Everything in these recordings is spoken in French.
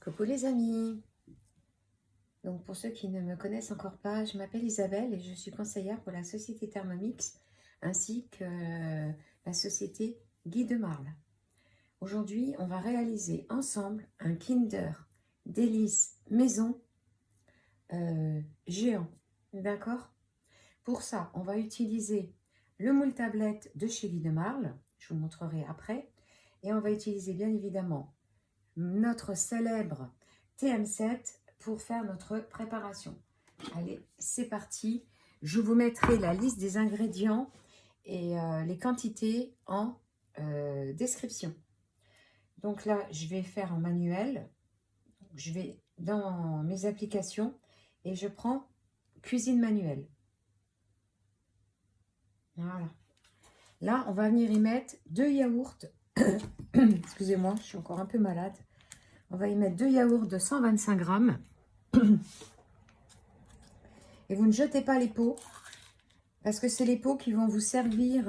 Coucou les amis. Donc pour ceux qui ne me connaissent encore pas, je m'appelle Isabelle et je suis conseillère pour la société Thermomix ainsi que la société Guy de Marle. Aujourd'hui, on va réaliser ensemble un Kinder Délice maison géant. D'accord? Pour ça, on va utiliser le moule tablette de chez Guy de Marle. Je vous montrerai après. Et on va utiliser bien évidemment notre célèbre TM7 pour faire notre préparation. Allez, c'est parti. Je vous mettrai la liste des ingrédients et les quantités en description. Donc là, je vais faire en manuel. Je vais dans mes applications et je prends cuisine manuelle. Voilà. Là, on va venir y mettre 2 yaourts. Excusez-moi, je suis encore un peu malade. On va y mettre 2 yaourts de 125 grammes. Et vous ne jetez pas les pots, parce que c'est les pots qui vont vous servir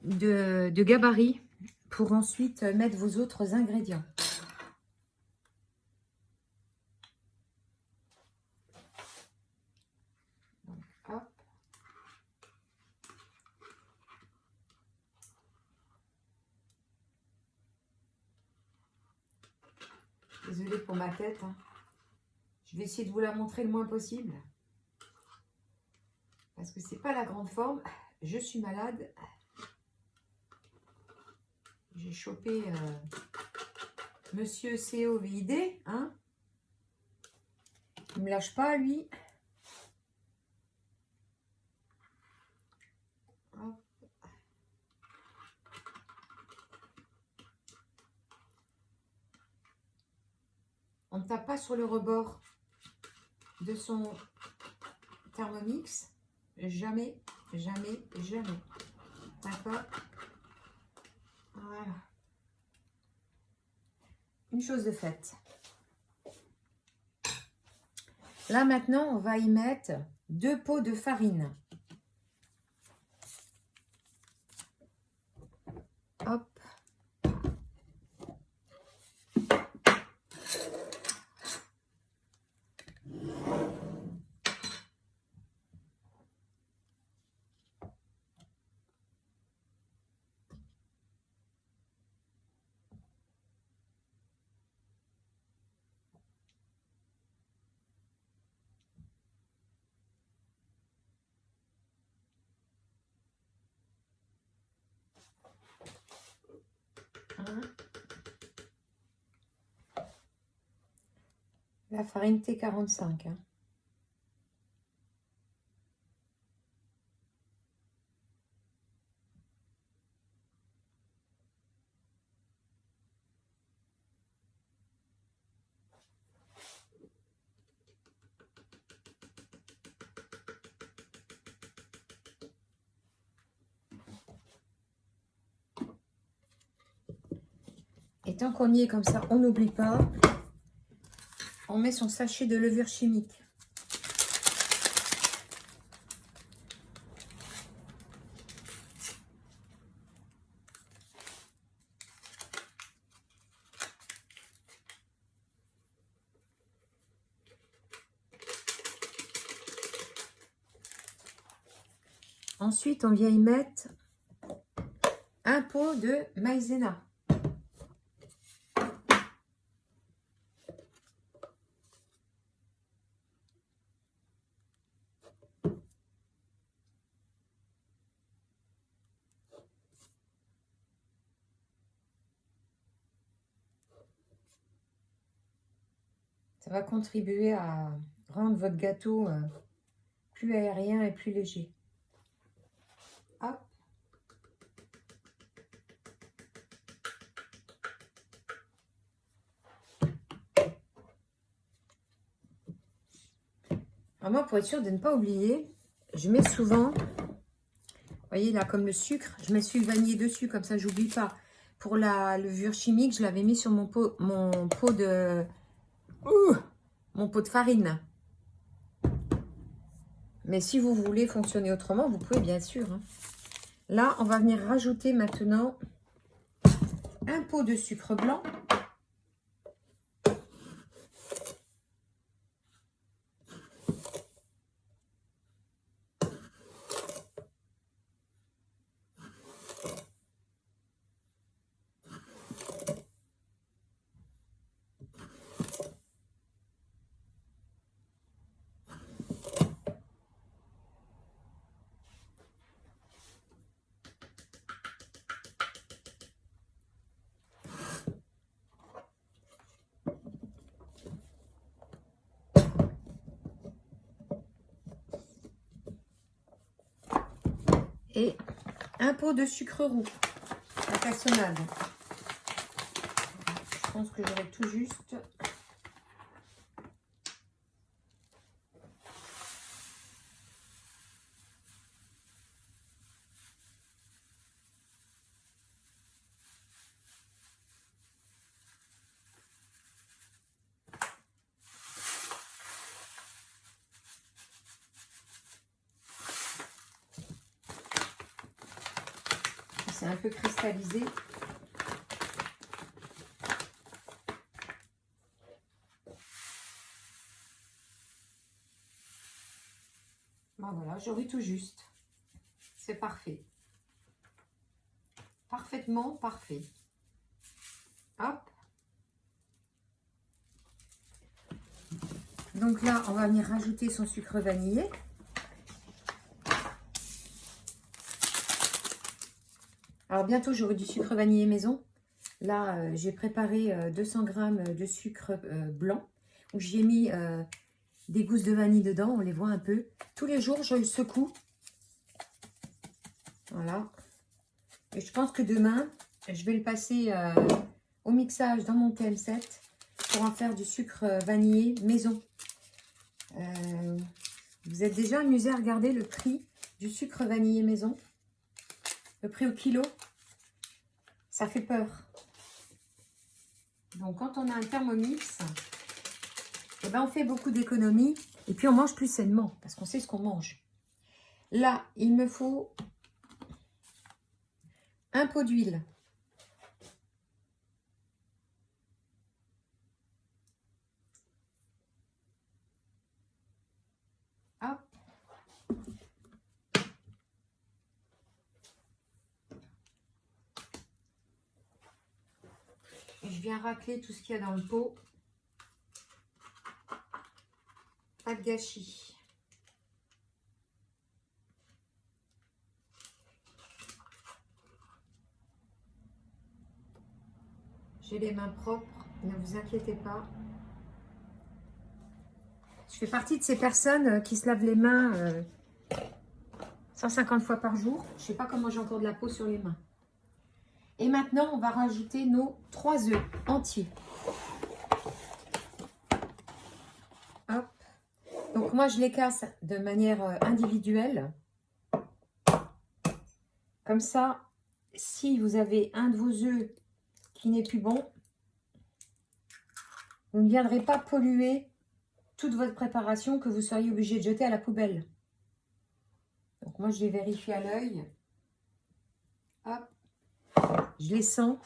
de gabarit pour ensuite mettre vos autres ingrédients. Donc, hop. Désolée pour ma tête, hein. Je vais essayer de vous la montrer le moins possible. Parce que c'est pas la grande forme. Je suis malade. J'ai chopé Monsieur COVID, hein. Il me lâche pas, lui. Hop. On ne tape pas sur le rebord de son Thermomix. Jamais, jamais, jamais. D'accord? Voilà. Une chose de faite. Là, maintenant, on va y mettre 2 pots de farine. Hop. La farine T45. Hein. Et tant qu'on y est comme ça, on n'oublie pas, on met son sachet de levure chimique. Ensuite, on vient y mettre un pot de maïzena. Ça va contribuer à rendre votre gâteau plus aérien et plus léger. Hop. Alors moi, pour être sûre de ne pas oublier, je mets souvent, vous voyez là, comme le sucre, je mets sucre vanillé dessus, comme ça, j'oublie pas. Pour la levure chimique, je l'avais mis sur mon pot de farine. Mais si vous voulez fonctionner autrement, vous pouvez bien sûr. Hein. Là, on va venir rajouter maintenant un pot de sucre blanc. et un pot de sucre roux, la cassonade. Je pense que j'aurai tout juste. C'est un peu cristallisé. Ben voilà, j'aurai tout juste. C'est parfait. Parfaitement parfait. Hop. Donc là, on va venir rajouter son sucre vanillé. Alors bientôt, j'aurai du sucre vanillé maison. Là, j'ai préparé 200 g de sucre blanc. Où j'y ai mis des gousses de vanille dedans. On les voit un peu. Tous les jours, je le secoue. Voilà. Et je pense que demain, je vais le passer au mixage dans mon TM7 pour en faire du sucre vanillé maison. Vous êtes déjà amusé à regarder le prix du sucre vanillé maison? Le prix au kilo? Ça fait peur. Donc, quand on a un Thermomix, eh ben, on fait beaucoup d'économies et puis on mange plus sainement parce qu'on sait ce qu'on mange. Là, il me faut un pot d'huile. Hop. Et je viens racler tout ce qu'il y a dans le pot. Pas de gâchis. J'ai les mains propres, ne vous inquiétez pas. Je fais partie de ces personnes qui se lavent les mains 150 fois par jour. Je ne sais pas comment j'ai encore de la peau sur les mains. Et maintenant, on va rajouter nos 3 œufs entiers. Hop. Donc moi, je les casse de manière individuelle. Comme ça, si vous avez un de vos œufs qui n'est plus bon, vous ne viendrez pas polluer toute votre préparation que vous seriez obligé de jeter à la poubelle. Donc moi, je les vérifie à l'œil. Hop. Je les sens.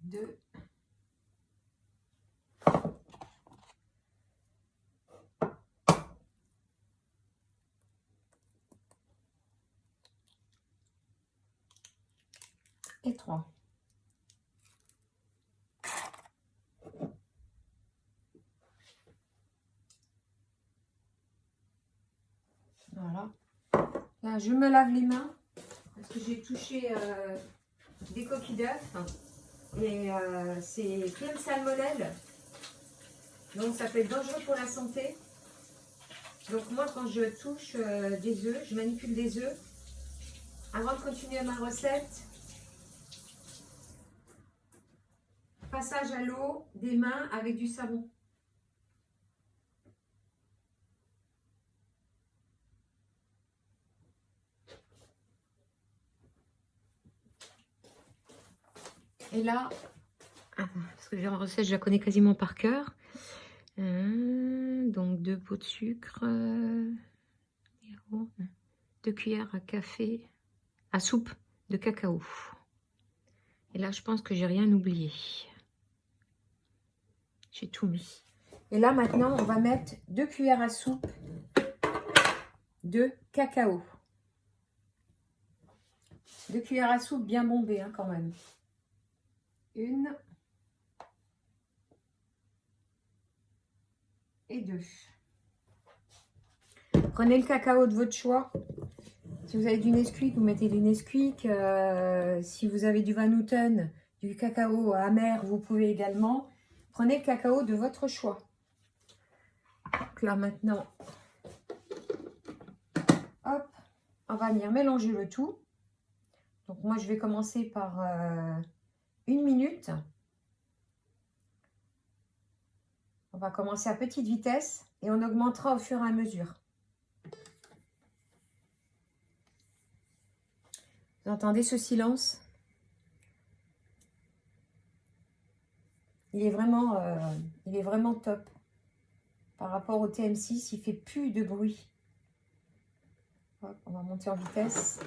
Deux. Et 3. Voilà. Là, je me lave les mains parce que j'ai touché des coquilles d'œufs. Et c'est plein de salmonelle. Donc, ça peut être dangereux pour la santé. Donc, moi, quand je touche des œufs, je manipule des œufs. Avant de continuer ma recette, passage à l'eau des mains avec du savon. Et là, parce que la recette, je la connais quasiment par cœur. Donc 2 pots de sucre, 2 cuillères à café, à soupe de cacao. Et là, je pense que j'ai rien oublié. J'ai tout mis. Et là, maintenant, on va mettre 2 cuillères à soupe de cacao. 2 cuillères à soupe bien bombées, hein, quand même. 1 et 2. Prenez le cacao de votre choix. Si vous avez du Nesquik, vous mettez du Nesquik. Si vous avez du Van Houten, du cacao amer, vous pouvez également. Prenez le cacao de votre choix. Donc là maintenant, hop, on va venir mélanger le tout. Donc moi je vais commencer par 1 minute. On va commencer à petite vitesse et on augmentera au fur et à mesure. Vous entendez ce silence? Il est vraiment top. Par rapport au TM6, il fait plus de bruit. Hop, on va monter en vitesse.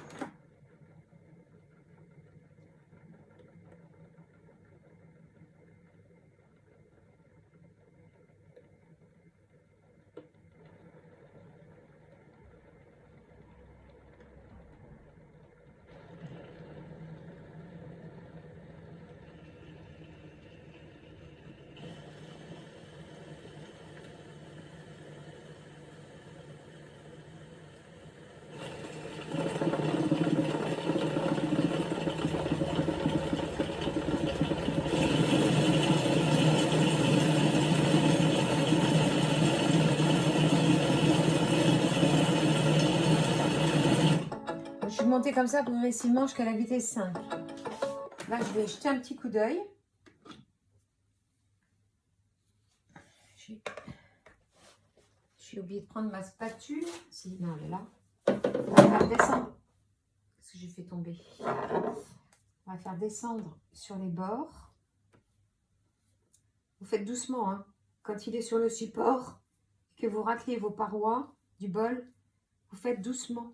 Je suis montée comme ça progressivement jusqu'à la vitesse 5. Là, je vais jeter un petit coup d'œil. J'ai oublié de prendre ma spatule. Si, non, elle est là. On va faire descendre. Qu'est-ce que j'ai fait tomber? On va faire descendre sur les bords. Vous faites doucement, hein. Quand il est sur le support, que vous raclez vos parois du bol, vous faites doucement.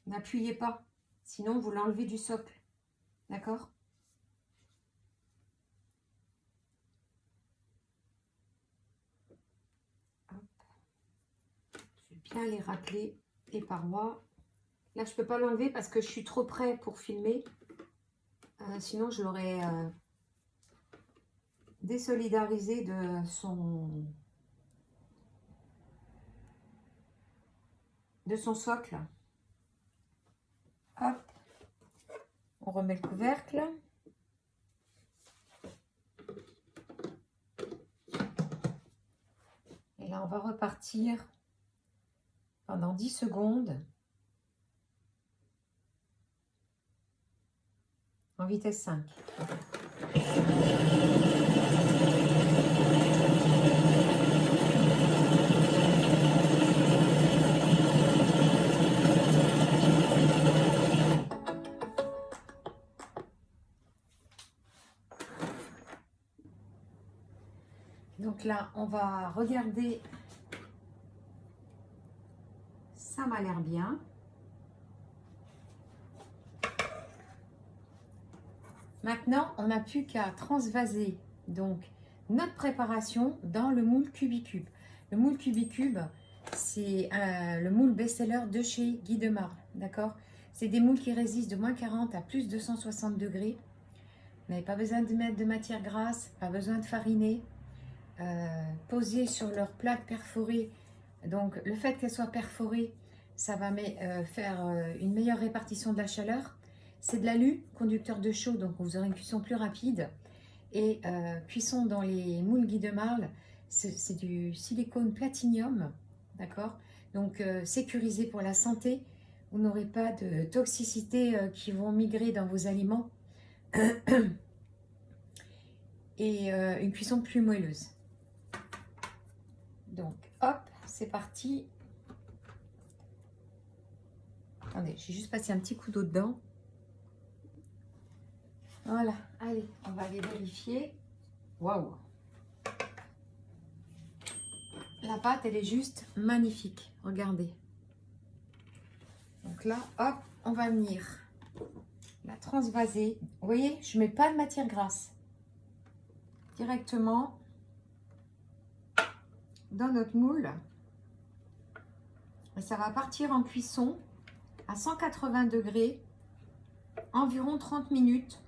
N'appuyez pas, sinon vous l'enlevez du socle. D'accord? Je vais bien les racler, les parois. Là, je ne peux pas l'enlever parce que je suis trop près pour filmer. Sinon, je l'aurais désolidarisé de son socle. Hop, on remet le couvercle. Et là, on va repartir pendant 10 secondes en vitesse 5. Donc là, on va regarder. Ça m'a l'air bien. Maintenant, on n'a plus qu'à transvaser donc notre préparation dans le moule Cubicube. Le moule Cubicube, c'est le moule best-seller de chez Guy de Marle, d'accord? C'est des moules qui résistent de moins 40 à plus de 260 degrés. Vous n'avez pas besoin de mettre de matière grasse, pas besoin de fariner. Posées sur leur plaque perforée. Donc, le fait qu'elle soit perforée, ça va faire une meilleure répartition de la chaleur. C'est de l'alu, conducteur de chaud, donc vous aurez une cuisson plus rapide. Et cuisson dans les moules Guy de Marle, c'est du silicone platinium, d'accord? Donc, sécurisé pour la santé. Vous n'aurez pas de toxicité qui vont migrer dans vos aliments. Et une cuisson plus moelleuse. Donc, hop, c'est parti. Attendez, j'ai juste passé un petit coup d'eau dedans. Voilà, allez, on va aller vérifier. Waouh! La pâte, elle est juste magnifique. Regardez. Donc là, hop, on va venir la transvaser. Vous voyez, je ne mets pas de matière grasse. Directement dans notre moule. Et ça va partir en cuisson à 180 degrés, environ 30 minutes,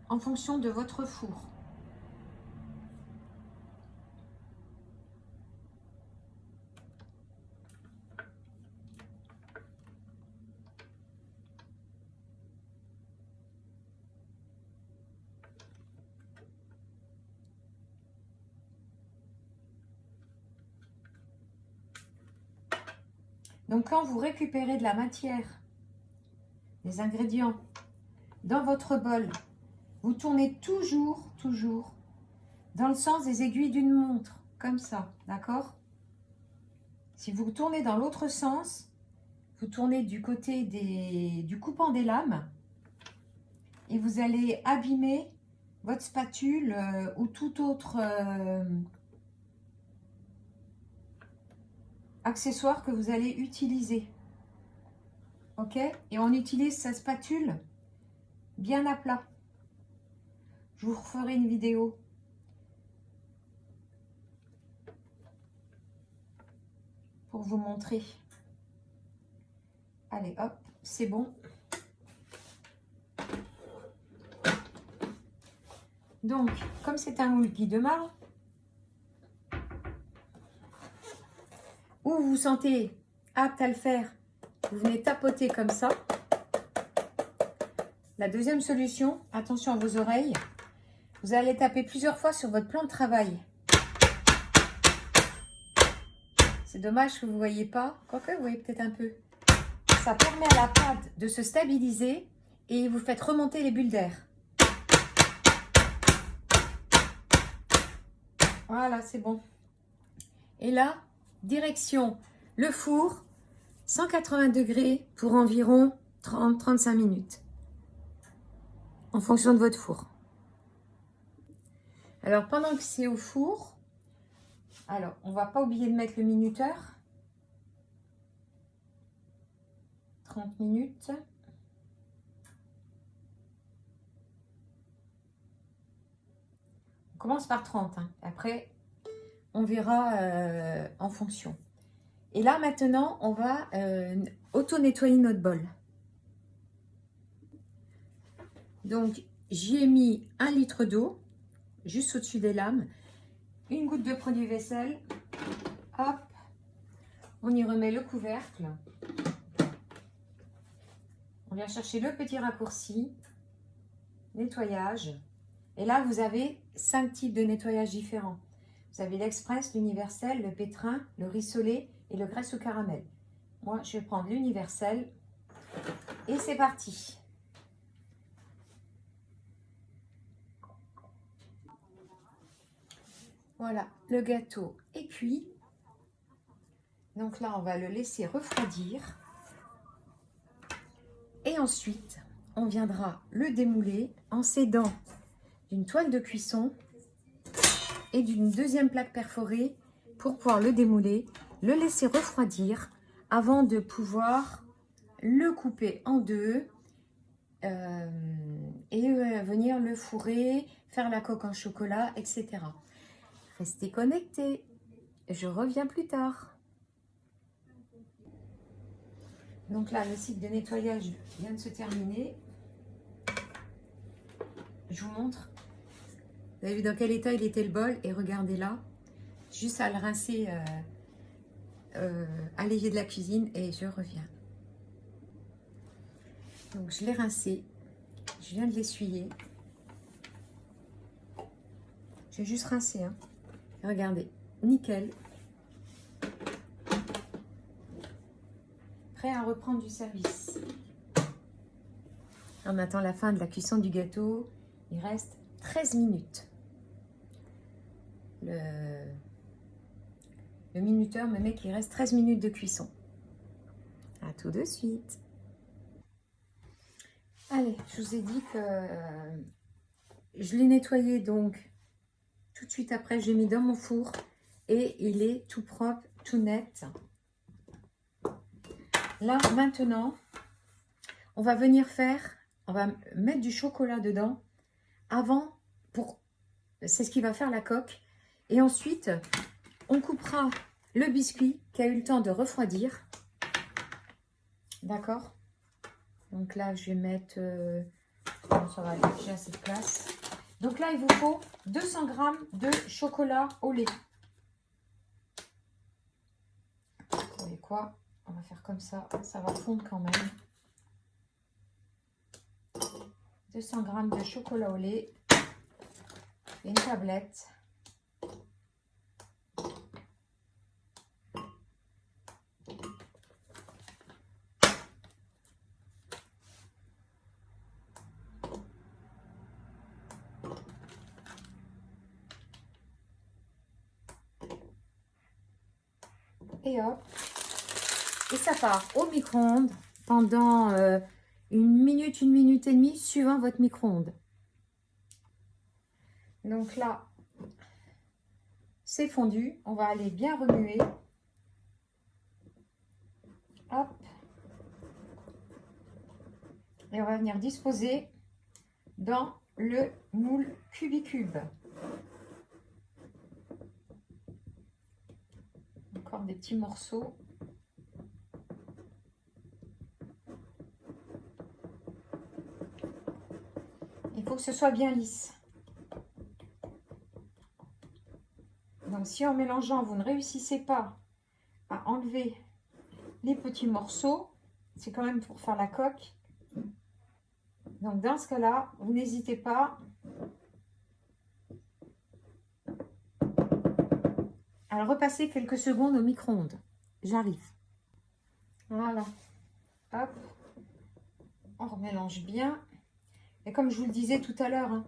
en fonction de votre four. Donc quand vous récupérez de la matière, des ingrédients dans votre bol, vous tournez toujours dans le sens des aiguilles d'une montre, comme ça, d'accord? Si vous tournez dans l'autre sens, vous tournez du côté du coupant des lames et vous allez abîmer votre spatule ou tout autre accessoire que vous allez utiliser. Ok? Et on utilise sa spatule bien à plat. Je vous referai une vidéo. Pour vous montrer. Allez, hop, c'est bon. Donc, comme c'est un moule Guy de marbre, où vous vous sentez apte à le faire, vous venez tapoter comme ça. La deuxième solution, attention à vos oreilles, vous allez taper plusieurs fois sur votre plan de travail. C'est dommage que vous ne voyez pas, quoique vous voyez peut-être un peu. Ça permet à la pâte de se stabiliser et vous faites remonter les bulles d'air. Voilà, c'est bon. Et là, direction le four, 180 degrés pour environ 30-35 minutes. En fonction de votre four. Alors, pendant que c'est au four, alors, on ne va pas oublier de mettre le minuteur. 30 minutes. On commence par 30. Hein. Après, on verra en fonction. Et là, maintenant, on va auto-nettoyer notre bol. Donc, j'y ai mis 1 litre d'eau, juste au-dessus des lames. Une goutte de produit vaisselle. Hop. On y remet le couvercle. On vient chercher le petit raccourci. Nettoyage. Et là, vous avez 5 types de nettoyage différents. Vous avez l'express, l'universel, le pétrin, le rissolé et le graisse au caramel. Moi, je vais prendre l'universel. Et c'est parti. Voilà, le gâteau est cuit. Donc là, on va le laisser refroidir. Et ensuite, on viendra le démouler en s'aidant d'une toile de cuisson et d'une deuxième plaque perforée pour pouvoir le démouler, le laisser refroidir avant de pouvoir le couper en deux et venir le fourrer, faire la coque en chocolat, etc. Restez connectés, je reviens plus tard. Donc là, le cycle de nettoyage vient de se terminer. Je vous montre. Vous avez vu dans quel état il était le bol et regardez là. Juste à le rincer à l'évier de la cuisine et je reviens. Donc je l'ai rincé. Je viens de l'essuyer. J'ai juste rincé. Hein. Regardez, nickel. Prêt à reprendre du service. On attend la fin de la cuisson du gâteau. Il reste 13 minutes. Le minuteur me met qu'il reste 13 minutes de cuisson. À tout de suite. Allez, je vous ai dit que je l'ai nettoyé donc tout de suite après. Je l'ai mis dans mon four et il est tout propre, tout net. Là, maintenant, on va venir on va mettre du chocolat dedans avant, c'est ce qui va faire la coque. Et ensuite, on coupera le biscuit qui a eu le temps de refroidir. D'accord? Donc là, je vais mettre... ça va aller, j'ai assez de place. Donc là, il vous faut 200 g de chocolat au lait. Vous voyez quoi? On va faire comme ça. Ça va fondre quand même. 200 g de chocolat au lait. Et une tablette. et hop. Et ça part au micro-ondes pendant 1 minute et demie, suivant votre micro-ondes. Donc là, c'est fondu. On va aller bien remuer. Hop. Et on va venir disposer dans le moule Cubicube. Encore des petits morceaux. Il faut que ce soit bien lisse. Donc si en mélangeant, vous ne réussissez pas à enlever les petits morceaux, c'est quand même pour faire la coque. Donc dans ce cas-là, vous n'hésitez pas à le repasser quelques secondes au micro-ondes. J'arrive. Voilà. Hop. On remélange bien. Et comme je vous le disais tout à l'heure, hein,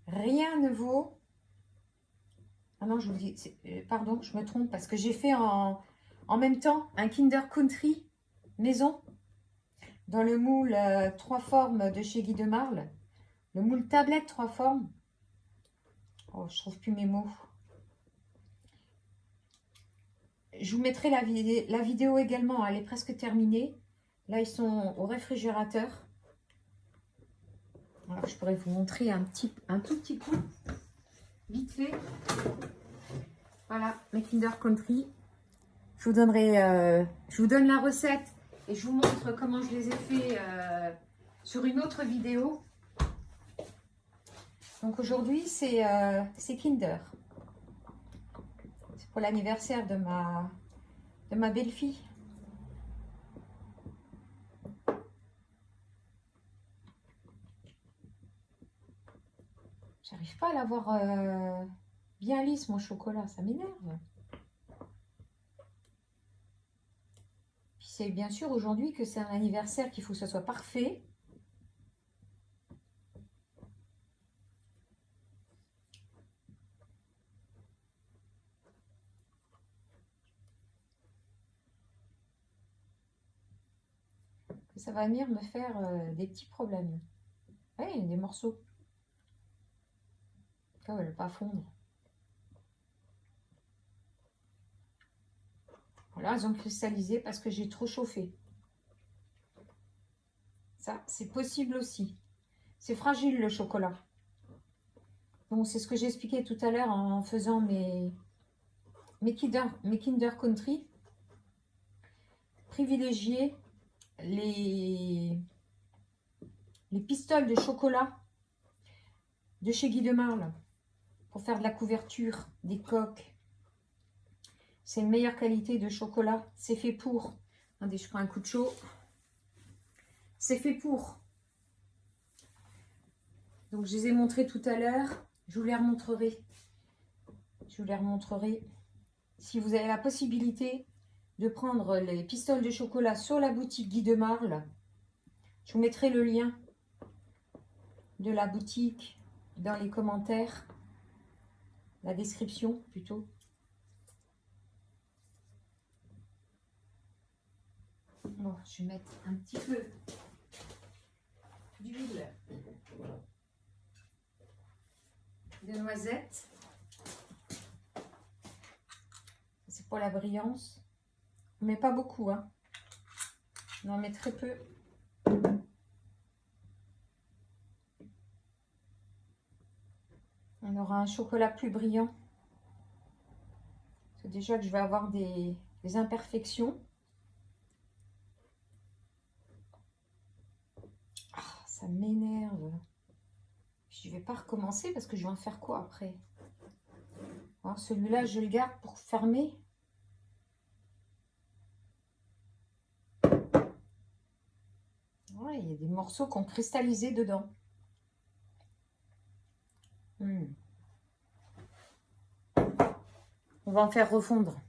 rien ne vaut... Ah non, je vous dis... Pardon, je me trompe parce que j'ai fait en même temps un Kinder Country maison dans le moule 3 formes de chez Guy de Marle. Le moule tablette 3 formes. Oh, je trouve plus mes mots. Je vous mettrai la vidéo également, elle est presque terminée. Là, ils sont au réfrigérateur. Alors, je pourrais vous montrer un tout petit coup, vite fait. Voilà, mes Kinder Country. Je vous donne la recette et je vous montre comment je les ai fait sur une autre vidéo. Donc aujourd'hui, c'est Kinder. C'est pour l'anniversaire de ma belle-fille. J'arrive pas à l'avoir bien lisse, mon chocolat, ça m'énerve. Puis c'est bien sûr aujourd'hui que c'est un anniversaire qu'il faut que ce soit parfait. Ça va venir me faire des petits problèmes. Oui, il y a des morceaux. Ça ne va pas fondre. Voilà, ils ont cristallisé parce que j'ai trop chauffé. Ça, c'est possible aussi. C'est fragile le chocolat. Donc, c'est ce que j'ai expliqué tout à l'heure en faisant mes Kinder Country. Privilégier les pistoles de chocolat de chez Guy de Marle pour faire de la couverture, des coques. C'est une meilleure qualité de chocolat. C'est fait pour. Attendez, je prends un coup de chaud. C'est fait pour. Donc, je les ai montrés tout à l'heure. Je vous les remontrerai. Je vous les remontrerai. Si vous avez la possibilité de prendre les pistoles de chocolat sur la boutique Guy de Marle, je vous mettrai le lien de la boutique dans les commentaires, la description plutôt. Bon, je vais mettre un petit peu d'huile de noisette. C'est pour la brillance. Mais pas beaucoup, hein. On en met très peu. On aura un chocolat plus brillant. C'est déjà que je vais avoir des imperfections. Ah, ça m'énerve. Je ne vais pas recommencer parce que je vais en faire quoi après? Alors celui-là, je le garde pour fermer. Ouais, il y a des morceaux qui ont cristallisé dedans. On va en faire refondre.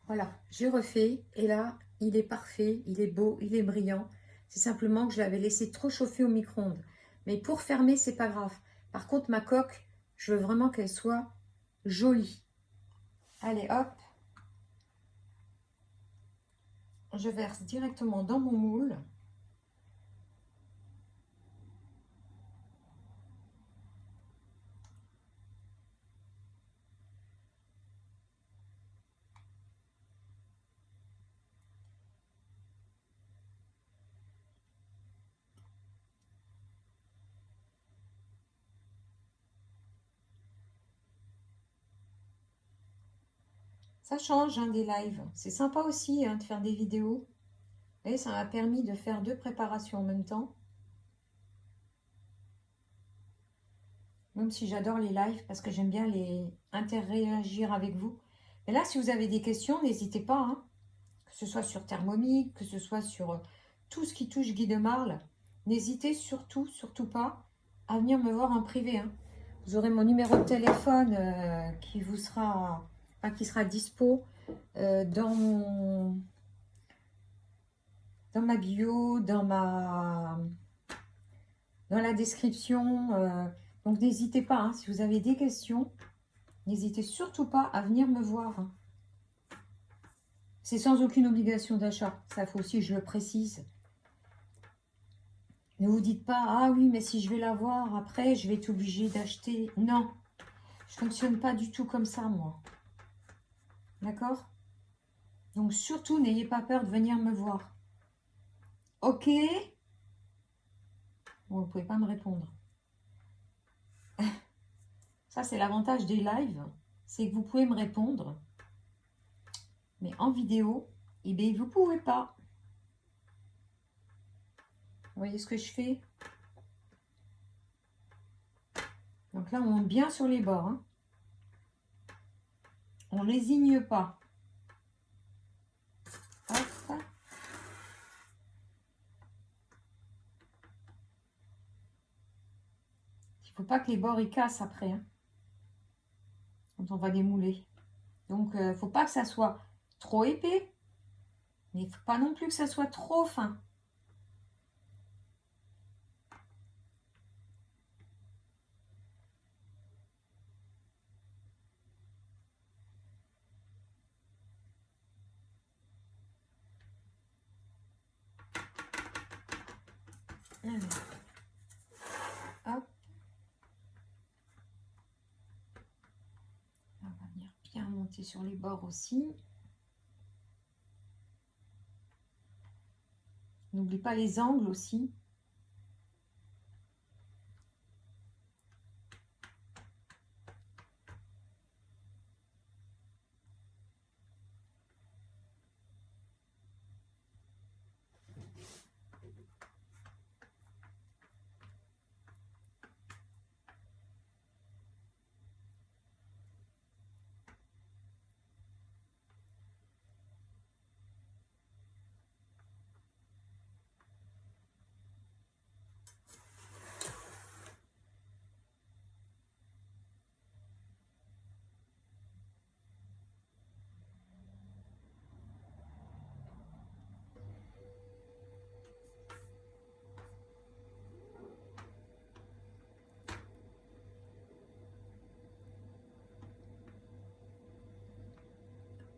Voilà, j'ai refait et là, il est parfait, il est beau, il est brillant. C'est simplement que je l'avais laissé trop chauffer au micro-ondes. Mais pour fermer, c'est pas grave. Par contre, ma coque, je veux vraiment qu'elle soit jolie. Allez, hop. Je verse directement dans mon moule. Ça change hein, des lives. C'est sympa aussi hein, de faire des vidéos. Vous voyez, ça m'a permis de faire 2 préparations en même temps. Même si j'adore les lives parce que j'aime bien les interagir avec vous. Mais là, si vous avez des questions, n'hésitez pas. Hein, que ce soit sur Thermomix, que ce soit sur tout ce qui touche Guy de Marle. N'hésitez surtout, surtout pas à venir me voir en privé. Hein. Vous aurez mon numéro de téléphone qui vous sera, enfin, qui sera dispo dans ma bio, dans la description. Donc n'hésitez pas, hein, si vous avez des questions, n'hésitez surtout pas à venir me voir. Hein. C'est sans aucune obligation d'achat, ça faut aussi que je le précise. Ne vous dites pas, ah oui, mais si je vais la voir après, je vais être obligée d'acheter. Non, je ne fonctionne pas du tout comme ça, moi. D'accord? Donc surtout, n'ayez pas peur de venir me voir. Ok? Bon, vous ne pouvez pas me répondre. Ça, c'est l'avantage des lives, c'est que vous pouvez me répondre. Mais en vidéo, eh bien, vous ne pouvez pas. Vous voyez ce que je fais? Donc là, on monte bien sur les bords. Hein. On ne lésigne pas. Hop. Il ne faut pas que les bords ils cassent après. Hein, quand on va les mouler. Donc, il ne faut pas que ça soit trop épais. Mais il ne faut pas non plus que ça soit trop fin. Alors, hop. On va venir bien monter sur les bords aussi. N'oublie pas les angles aussi.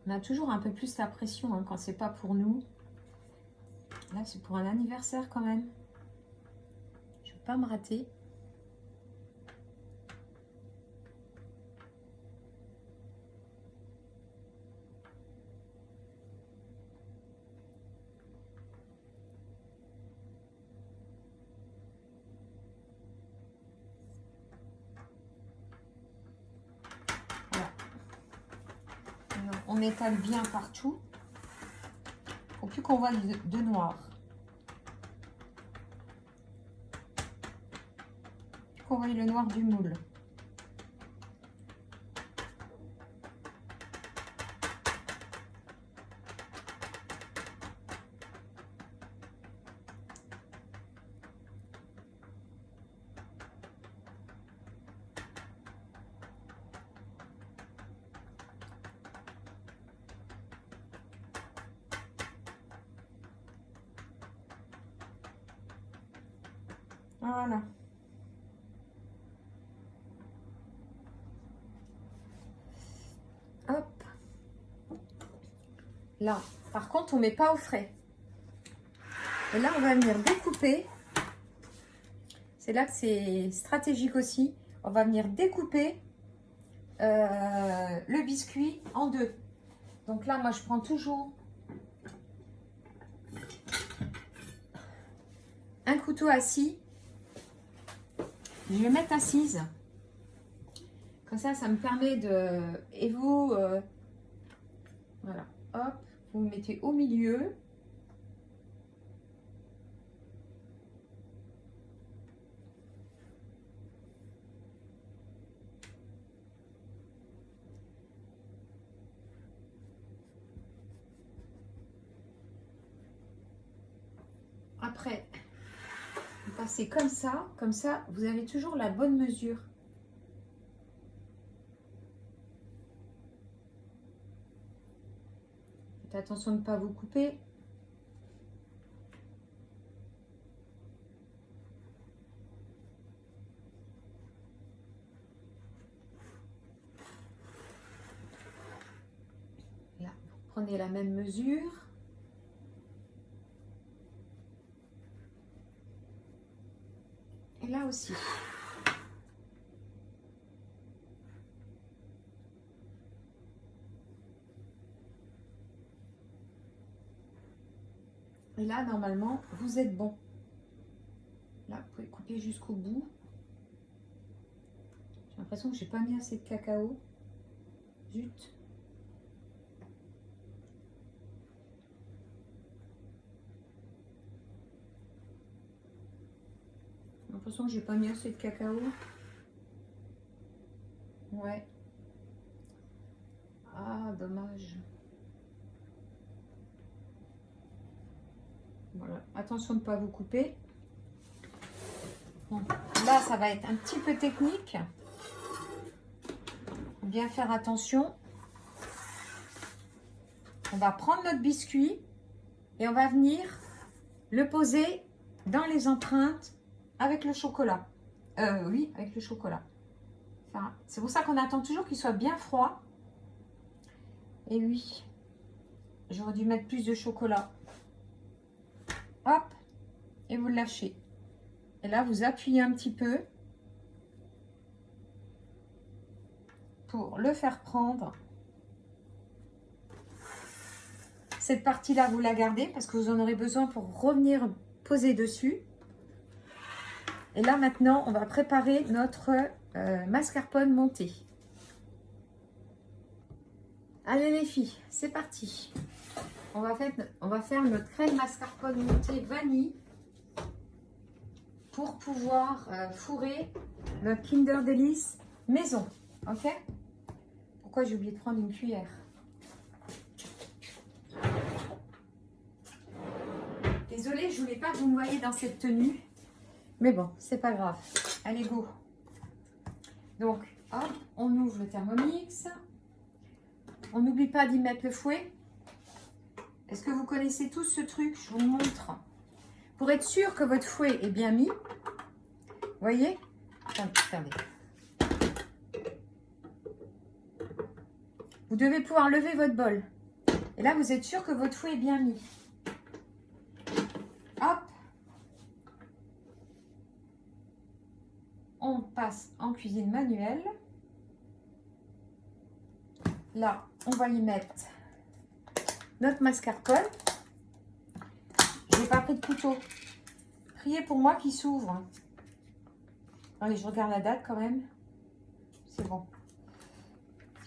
On a toujours un peu plus la pression hein, quand c'est pas pour nous. Là, c'est pour un anniversaire quand même. Je ne veux pas me rater. Voilà. Alors, on étale bien partout. Il ne faut plus qu'on voit de noir. Plus qu'on voit le noir du moule. Voilà. Hop. Là, par contre, on ne met pas au frais. Et là, on va venir découper. C'est là que c'est stratégique aussi. On va venir découper le biscuit en deux. Donc là, moi, je prends toujours un couteau assis. Je vais mettre assise. Comme ça me permet de... Et vous, voilà, hop, vous me mettez au milieu. Après, vous passez comme ça, vous avez toujours la bonne mesure. Faites attention de ne pas vous couper. Là, vous prenez la même mesure. Et là aussi. Et là, normalement, vous êtes bon. Là, vous pouvez couper jusqu'au bout. J'ai l'impression que j'ai pas mis assez de cacao. Zut. J'ai l'impression que j'ai pas mis assez de cacao. Ouais. Ah, dommage. Voilà. Attention de ne pas vous couper. Bon. Là, ça va être un petit peu technique. Bien faire attention. On va prendre notre biscuit et on va venir le poser dans les empreintes avec le chocolat. Oui, avec le chocolat. Enfin, c'est pour ça qu'on attend toujours qu'il soit bien froid. Et oui, j'aurais dû mettre plus de chocolat. Hop, et vous le lâchez. Et là, vous appuyez un petit peu pour le faire prendre. Cette partie-là, vous la gardez parce que vous en aurez besoin pour revenir poser dessus. Et là, maintenant, on va préparer notre mascarpone monté. Allez les filles, c'est parti. On va faire notre crème mascarpone montée vanille pour pouvoir fourrer notre Kinder Delice maison. Ok? Pourquoi j'ai oublié de prendre une cuillère? Désolée, je voulais pas vous noyer dans cette tenue. Mais bon, c'est pas grave. Allez, go. Donc, hop, on ouvre le Thermomix. On n'oublie pas d'y mettre le fouet. Est-ce que vous connaissez tous ce truc? Je vous le montre. Pour être sûr que votre fouet est bien mis, voyez? Attendez. Vous devez pouvoir lever votre bol. Et là, vous êtes sûr que votre fouet est bien mis. Hop. On passe en cuisine manuelle. Là, on va y mettre notre mascarpone. Je n'ai pas pris de couteau. Priez pour moi qu'il s'ouvre. Allez, je regarde la date quand même. C'est bon.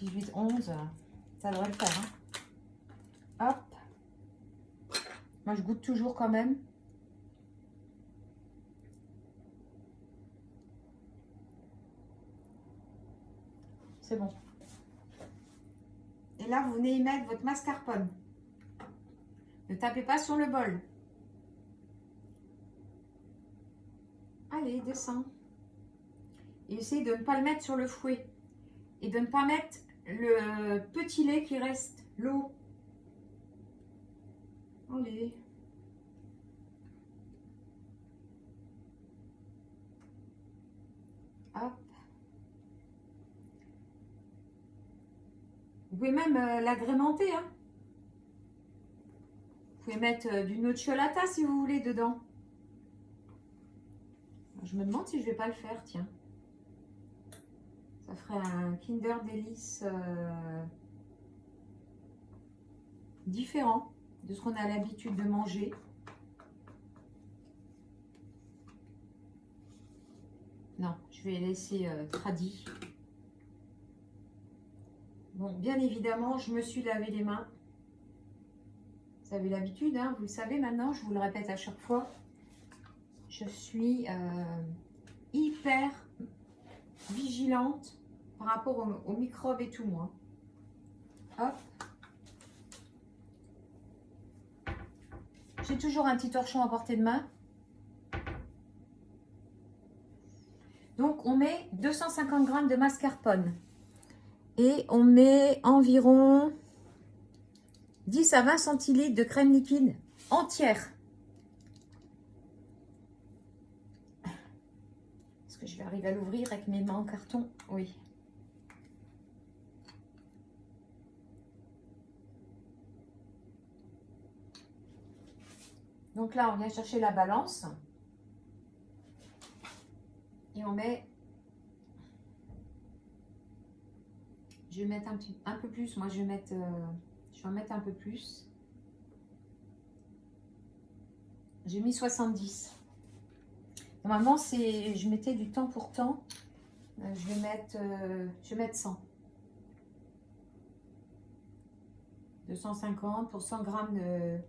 18, 11, ça devrait le faire. Hein. Hop. Moi, je goûte toujours quand même. C'est bon. Et là, vous venez y mettre votre mascarpone. Ne tapez pas sur le bol. Allez, descends. Et essayez de ne pas le mettre sur le fouet. Et de ne pas mettre le petit lait qui reste, l'eau. Allez. Hop. Vous pouvez même l'agrémenter. Hein. Vous pouvez mettre du nocciolata si vous voulez dedans. Je me demande si je vais pas le faire, tiens. Ça ferait un Kinder Delice différent de ce qu'on a l'habitude de manger. Non, je vais laisser tradit. Bon, bien évidemment, je me suis lavé les mains. Vous avez l'habitude, hein, vous le savez maintenant, je vous le répète à chaque fois. Je suis hyper vigilante par rapport aux microbes et tout, moi. Hop. J'ai toujours un petit torchon à portée de main. Donc, on met 250 g de mascarpone. Et on met environ 10 à 20 centilitres de crème liquide entière. Est-ce que je vais arriver à l'ouvrir avec mes mains en carton? Oui. Donc là, on vient chercher la balance. Et on met... Je vais mettre un peu plus. Moi, je vais en mettre un peu plus. J'ai mis 70. Normalement, je mettais du temps pour temps. Je vais mettre 100. 250 pour 100 g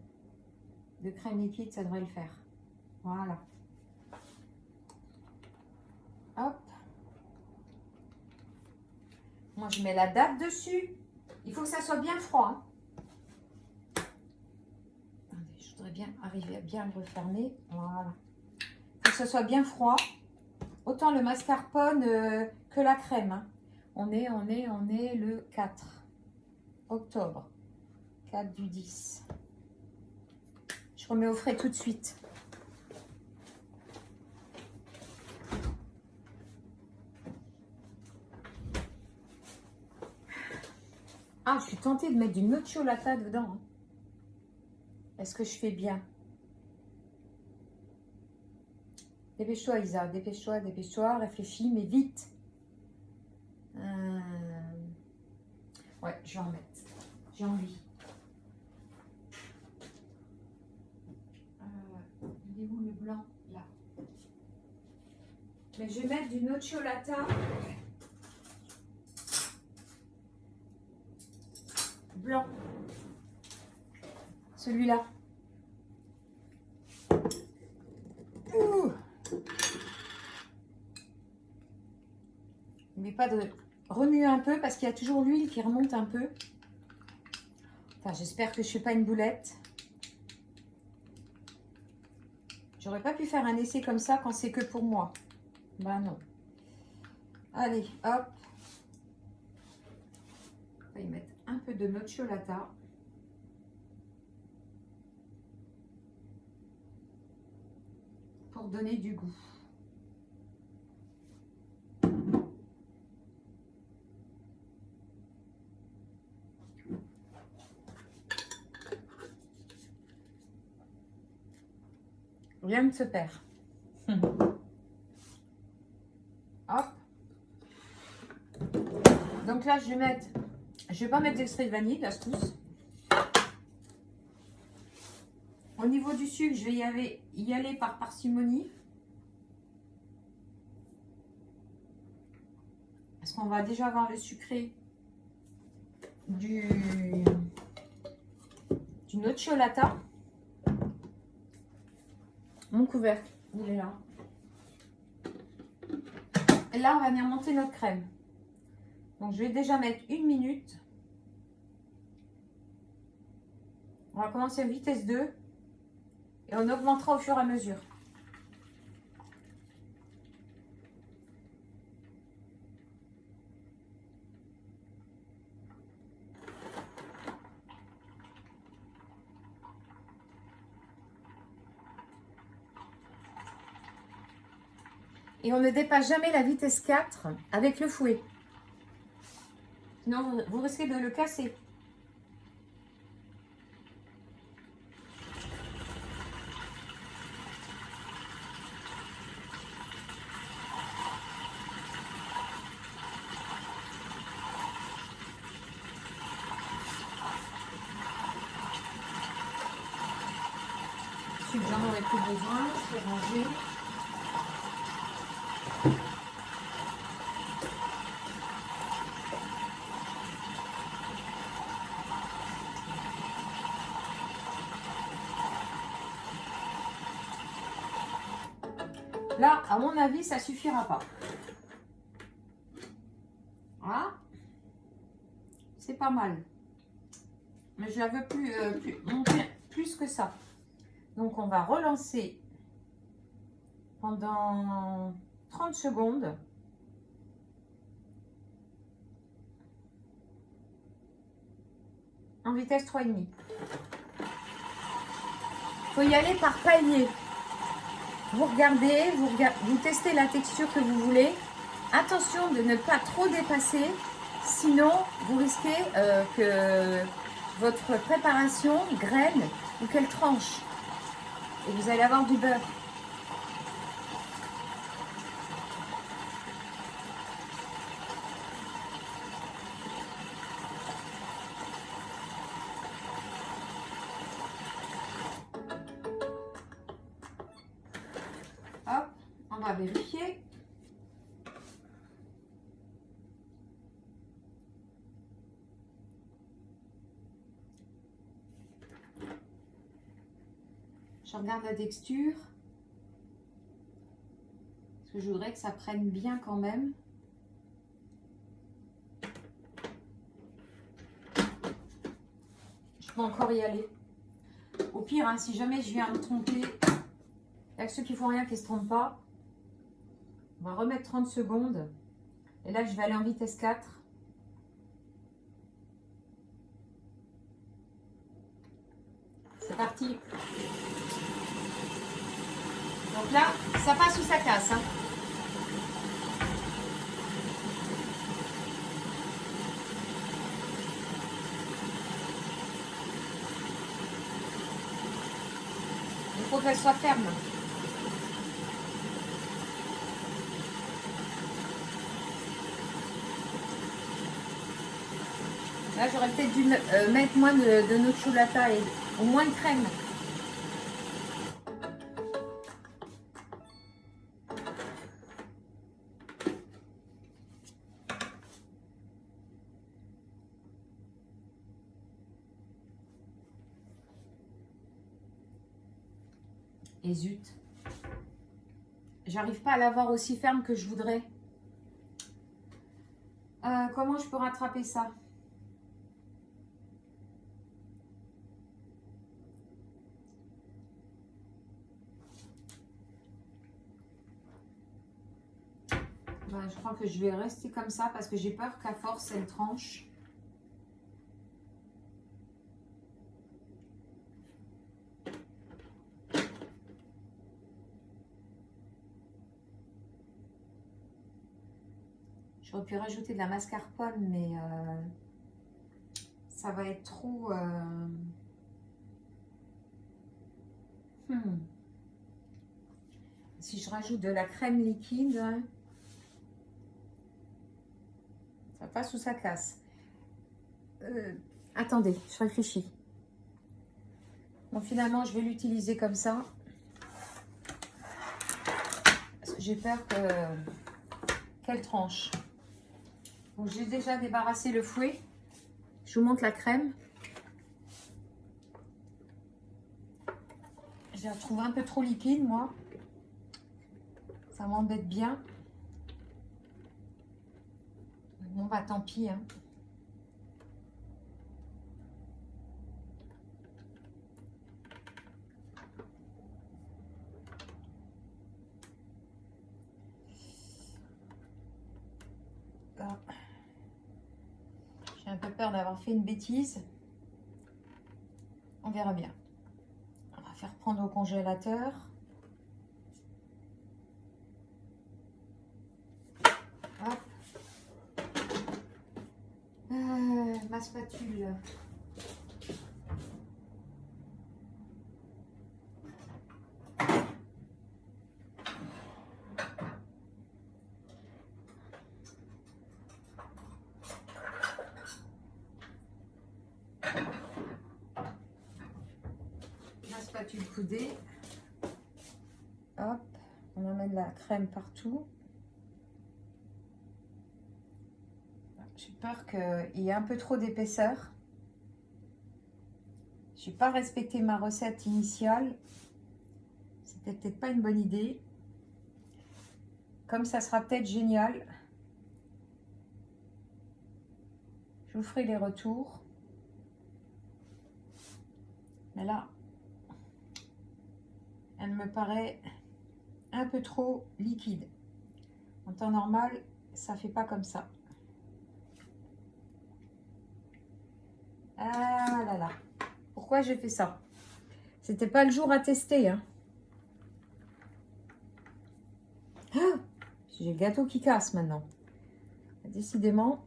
de crème liquide, ça devrait le faire. Voilà. Hop. Moi, je mets la date dessus. Il faut que ça soit bien froid. Attendez, je voudrais bien arriver à bien le refermer. Voilà. Il faut que ça soit bien froid. Autant le mascarpone que la crème. Hein. On est le 4 octobre. 4 du 10. Je remets au frais tout de suite. Ah, je suis tentée de mettre du nocciolata dedans. Hein. Est-ce que je fais bien? Dépêche-toi, Isa. Dépêche-toi, dépêche-toi. Réfléchis, mais vite. Ouais, je vais en mettre. J'ai envie. Il est où le blanc? Là. Mais je vais mettre du nocciolata blanc. Celui-là. Mais pas de remuer un peu parce qu'il y a toujours l'huile qui remonte un peu. Enfin, j'espère que je ne fais pas une boulette. J'aurais pas pu faire un essai comme ça quand c'est que pour moi. Ben non. Allez, hop. On va y mettre un peu de nocciolata. Pour donner du goût. Rien ne se perd. Hop. Donc là, je vais pas mettre d'extrait de vanille, l'astuce. Au niveau du sucre, je vais y aller par parcimonie. Parce qu'on va déjà avoir le sucré du nocciolata. Mon couvercle, il est là. Et là, on va venir monter notre crème. Donc, je vais déjà mettre 1 minute. On va commencer à vitesse 2. Et on augmentera au fur et à mesure. Et on ne dépasse jamais la vitesse 4 avec le fouet. Sinon, vous risquez de le casser. j'en aurai plus besoin. Je vais ranger. Là, à mon avis, ça suffira pas. Voilà. C'est pas mal. Mais je la veux plus que ça. Donc, on va relancer pendant 30 secondes. En vitesse 3,5. Il faut y aller par palier. Vous regardez, vous testez la texture que vous voulez. Attention de ne pas trop dépasser, sinon vous risquez que votre préparation graine ou qu'elle tranche. Et vous allez avoir du beurre. Hop, on va vérifier. Je regarde la texture. Parce que je voudrais que ça prenne bien quand même. Je peux encore y aller. Au pire, hein, si jamais je viens me tromper, il y a que ceux qui font rien qui ne se trompent pas. On va remettre 30 secondes. Et là, je vais aller en vitesse 4. C'est parti. Donc là, ça passe ou ça casse. Hein. Il faut qu'elle soit ferme. Là, j'aurais peut-être dû mettre moins de noix de choulatata et au moins de crème. Et zut, j'arrive pas à l'avoir aussi ferme que je voudrais. Comment je peux rattraper ça? Ben, je crois que je vais rester comme ça parce que j'ai peur qu'à force elle tranche. J'aurais pu rajouter de la mascarpone, mais ça va être trop... Si je rajoute de la crème liquide, ça passe ou ça casse. Attendez, je réfléchis. Bon, finalement, je vais l'utiliser comme ça. Parce que j'ai peur qu'elle tranche. Donc, j'ai déjà débarrassé le fouet. Je vous montre la crème. Je la trouve un peu trop liquide, moi. Ça m'embête bien. Bon, bah tant pis. Hein. J'ai un peu peur d'avoir fait une bêtise. On verra bien. On va faire prendre au congélateur. Hop. Ma spatule. Ma spatule coudée. emmène la crème partout. J'ai peur qu'il y ait un peu trop d'épaisseur. Je n'ai pas respecté ma recette initiale. C'était peut-être pas une bonne idée. Comme ça sera peut-être génial. Je vous ferai les retours. Mais là, elle me paraît un peu trop liquide. En temps normal, ça fait pas comme ça. Ah là là. Pourquoi j'ai fait ça? C'était pas le jour à tester. Hein. Ah, j'ai le gâteau qui casse maintenant. Décidément.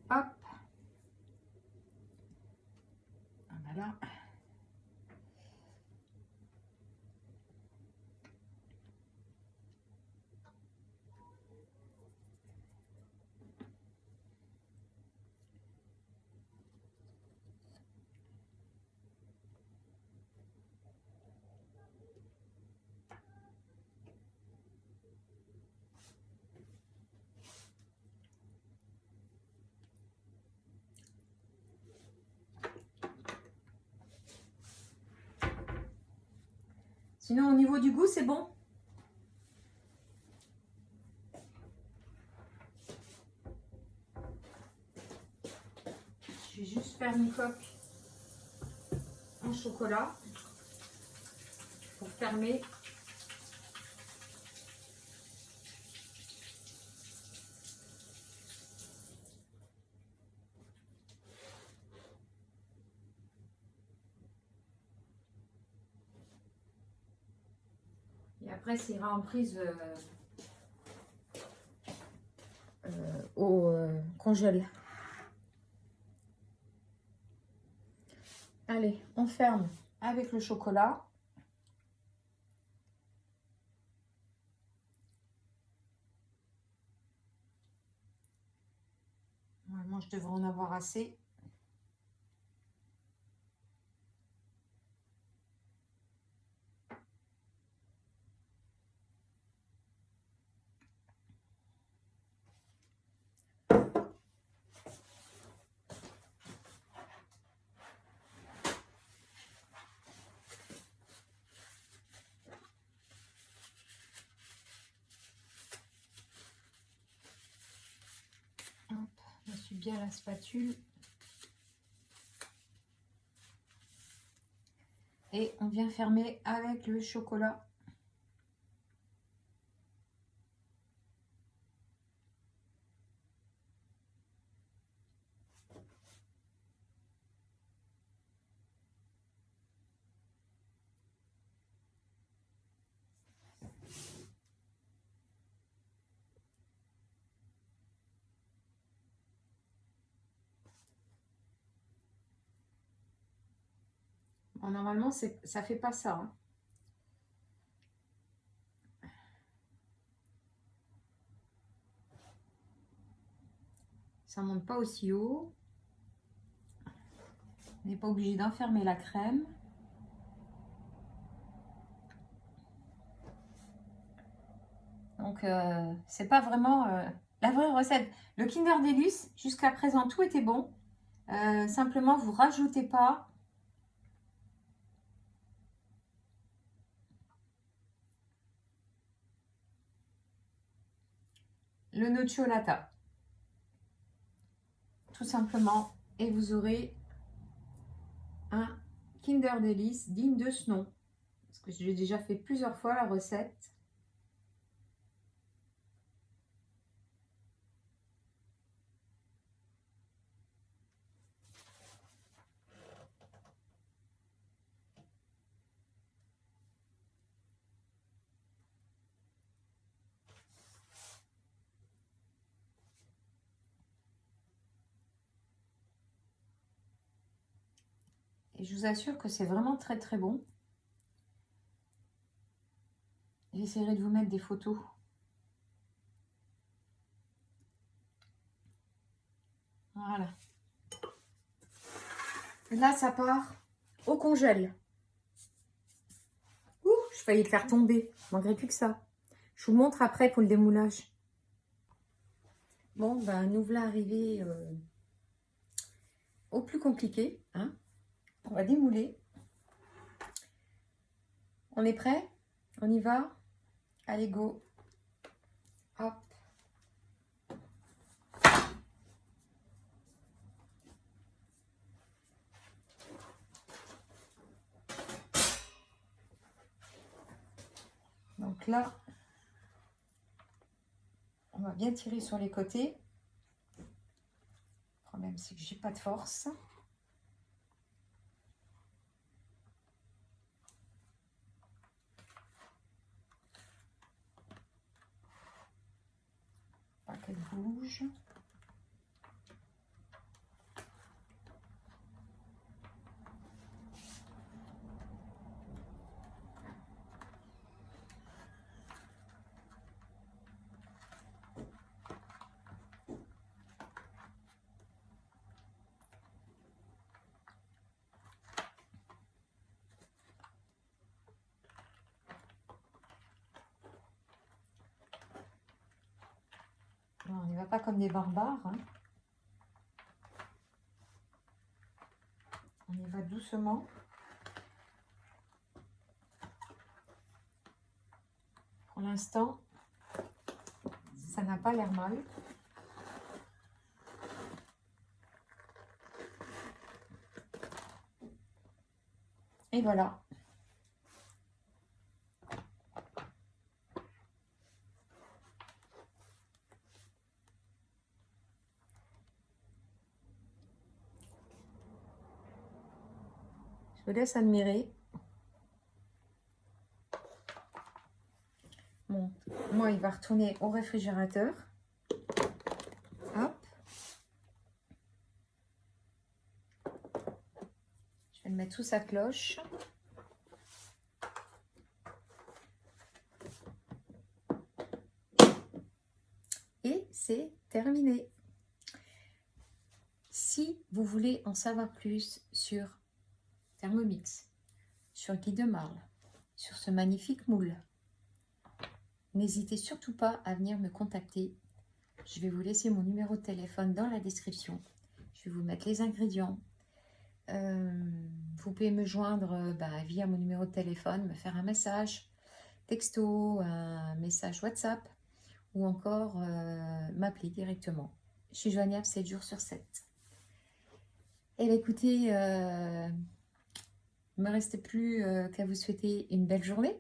Hop. Ah bah là. Sinon, au niveau du goût, c'est bon. Je vais juste faire une coque en chocolat pour fermer. Et après, ça ira en prise au congèle. Allez, on ferme avec le chocolat. Normalement, je devrais en avoir assez. Hop, je suis bien la spatule. Et on vient fermer avec le chocolat. Bon, normalement, ça fait pas ça. Hein. Ça monte pas aussi haut. On n'est pas obligé d'enfermer la crème. Donc, c'est pas vraiment la vraie recette. Le Kinder Delice, jusqu'à présent, tout était bon. Simplement, vous rajoutez pas le nocciolata. Tout simplement. Et vous aurez un Kinder Delice digne de ce nom. Parce que j'ai déjà fait plusieurs fois la recette. Et je vous assure que c'est vraiment très très bon. J'essaierai de vous mettre des photos. Voilà. Là, ça part au congèle. Ouh, je failli le faire tomber. Il manquerait plus que ça. Je vous montre après pour le démoulage. Bon, ben, nous voilà arrivés au plus compliqué. Hein. On va démouler. On est prêt? On y va? Allez, go. Hop. Donc là, on va bien tirer sur les côtés. Le problème, c'est que j'ai pas de force. Pas qu'elle bouge. On n'y va pas comme des barbares. Hein. On y va doucement. Pour l'instant, ça n'a pas l'air mal. Et voilà. Je vous laisse admirer. Bon, moi, il va retourner au réfrigérateur. Hop. Je vais le mettre sous sa cloche. Et c'est terminé. Si vous voulez en savoir plus sur Thermomix, sur Guy de Marle, sur ce magnifique moule, n'hésitez surtout pas à venir me contacter. Je vais vous laisser mon numéro de téléphone dans la description. Je vais vous mettre les ingrédients. Vous pouvez me joindre via mon numéro de téléphone, me faire un message texto, un message WhatsApp ou encore m'appeler directement. Je suis joignable 7 jours sur 7. Et bien écoutez, il ne me reste plus qu'à vous souhaiter une belle journée.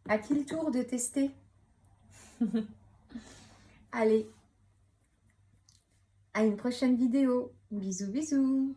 À qui le tour de tester? Allez, à une prochaine vidéo. Bisous, bisous.